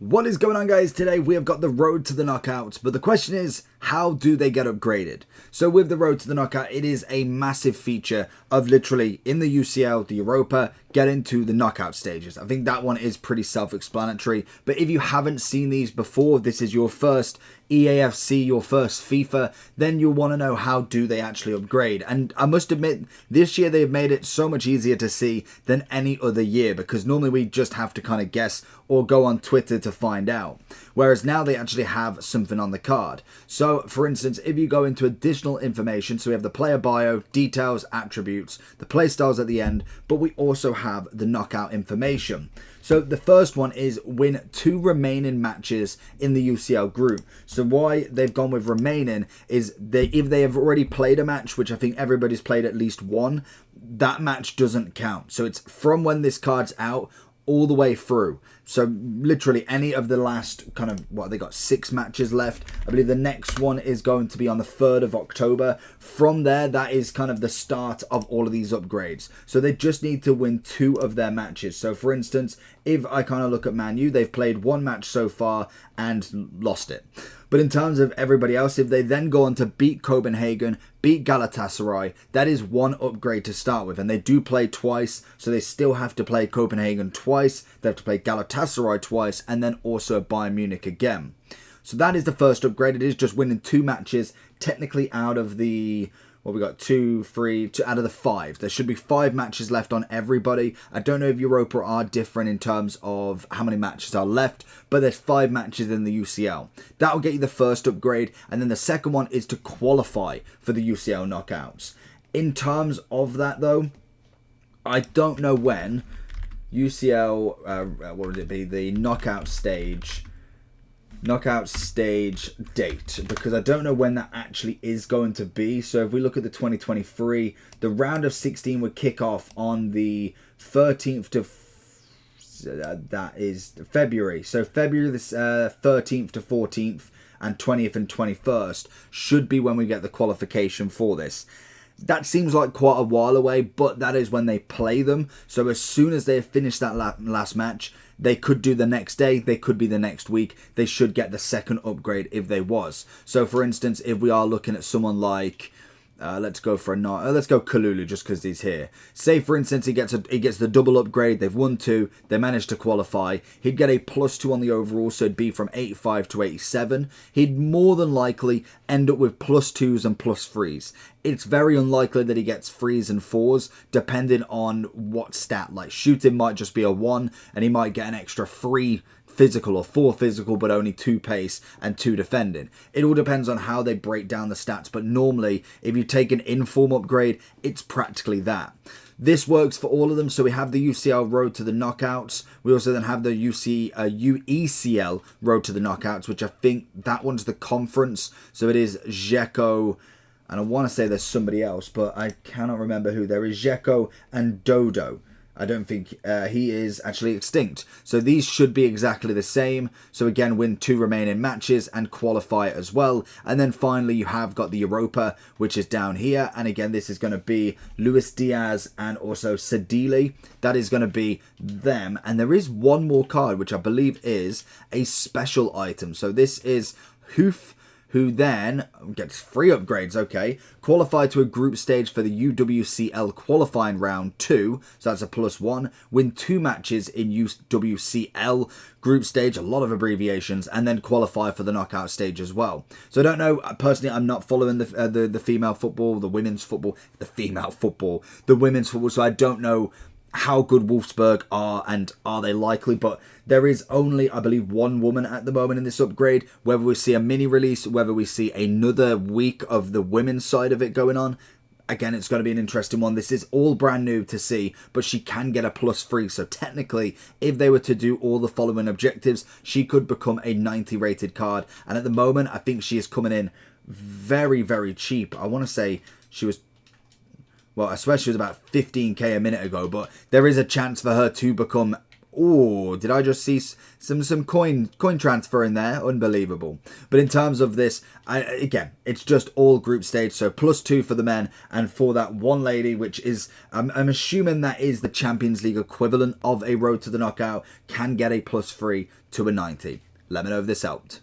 What is going on, guys? Today we have got the road to the knockouts, but the question is, how do they get upgraded? So with the road to the knockout, it is a massive feature of literally in the UCL, the Europa, getting to the knockout stages. I think that one is pretty self-explanatory, but if you haven't seen these before, this is your first EAFC, your first FIFA, then you'll want to know how do they actually upgrade. And I must admit, this year they've made it so much easier to see than any other year, because normally we just have to kind of guess or go on Twitter to find out. Whereas now they actually have something on the card. So for instance, if you go into additional information, so we have the player bio, details, attributes, the play styles at the end, but we also have the knockout information. So the first one is win 2 remaining matches in the UCL group. So why they've gone with remaining is if they have already played a match, which I think everybody's played at least one, that match doesn't count. So it's from when this card's out all the way through. So literally any of the last kind of, what, they got 6 matches left. I believe the next one is going to be on the 3rd of October. From there, that is kind of the start of all of these upgrades. So they just need to win 2 of their matches. So for instance, if I kind of look at Man U, they've played 1 match so far and lost it. But in terms of everybody else, if they then go on to beat Copenhagen, beat Galatasaray, that is 1 upgrade to start with. And they do play twice, so they still have to play Copenhagen twice. They have to play Galatasaray twice, and then also Bayern Munich again. So that is the first upgrade. It is just winning 2 matches, technically out of the... Well, we got 2, 3, out of the 5. There should be 5 matches left on everybody. I don't know if Europa are different in terms of how many matches are left, but there's 5 matches in the UCL. That'll get you the first upgrade, and then the second one is to qualify for the UCL knockouts. In terms of that, though, I don't know when UCL, what would it be, the knockout stage date, because I don't know when that actually is going to be. So if we look at the 2023, the round of 16 would kick off on the 13th to that is February. So February the 13th to 14th and 20th and 21st should be when we get the qualification for this. That seems like quite a while away, but that is when they play them. So as soon as they have finished that last match, they could do the next day, they could be the next week. They should get the second upgrade if they was. So for instance, if we are looking at someone like... let's go Kalulu just because he's here. Say for instance he gets the double upgrade. They've won 2. They managed to qualify. He'd get a +2 on the overall, so it'd be from 85 to 87. He'd more than likely end up with +2s and +3s. It's very unlikely that he gets 3s and 4s, depending on what stat. Like shooting might just be a 1, and he might get an extra 3 physical or 4 physical, but only 2 pace and 2 defending. It all depends on how they break down the stats, but normally if you take an inform upgrade, it's practically that. This works for all of them. So we have the UCL road to the knockouts. We also then have the UECL road to the knockouts, which I think that one's the conference. So it is Dzeko, and I want to say there's somebody else, but I cannot remember who. There is Dzeko and Dodo. I don't think he is actually extinct. So these should be exactly the same. So again, win 2 remaining matches and qualify as well. And then finally, you have got the Europa, which is down here. And again, this is going to be Luis Diaz and also Sadili. That is going to be them. And there is one more card, which I believe is a special item. So this is Hoof, who then gets 3 upgrades, okay, qualify to a group stage for the UWCL qualifying round 2, so that's a +1, win 2 matches in UWCL group stage, a lot of abbreviations, and then qualify for the knockout stage as well. So I don't know, personally, I'm not following the female football, the women's football, the women's football, so I don't know how good Wolfsburg are and are they likely, but there is only, I believe, 1 woman at the moment in this upgrade. Whether we see a mini release, whether we see another week of the women's side of it going on, again, it's going to be an interesting one. This is all brand new to see, but she can get a +3. So technically, if they were to do all the following objectives, she could become a 90 rated card. And at the moment, I think she is coming in very, very cheap. I want to say she was... Well, I swear she was about 15k a minute ago, but there is a chance for her to become Oh, did I just see some coin transfer in there? Unbelievable. But in terms of this, again, it's just all group stage. So +2 for the men, and for that one lady, which is, I'm assuming that is the Champions League equivalent of a road to the knockout, can get a +3 to a 90. Let me know if this helped.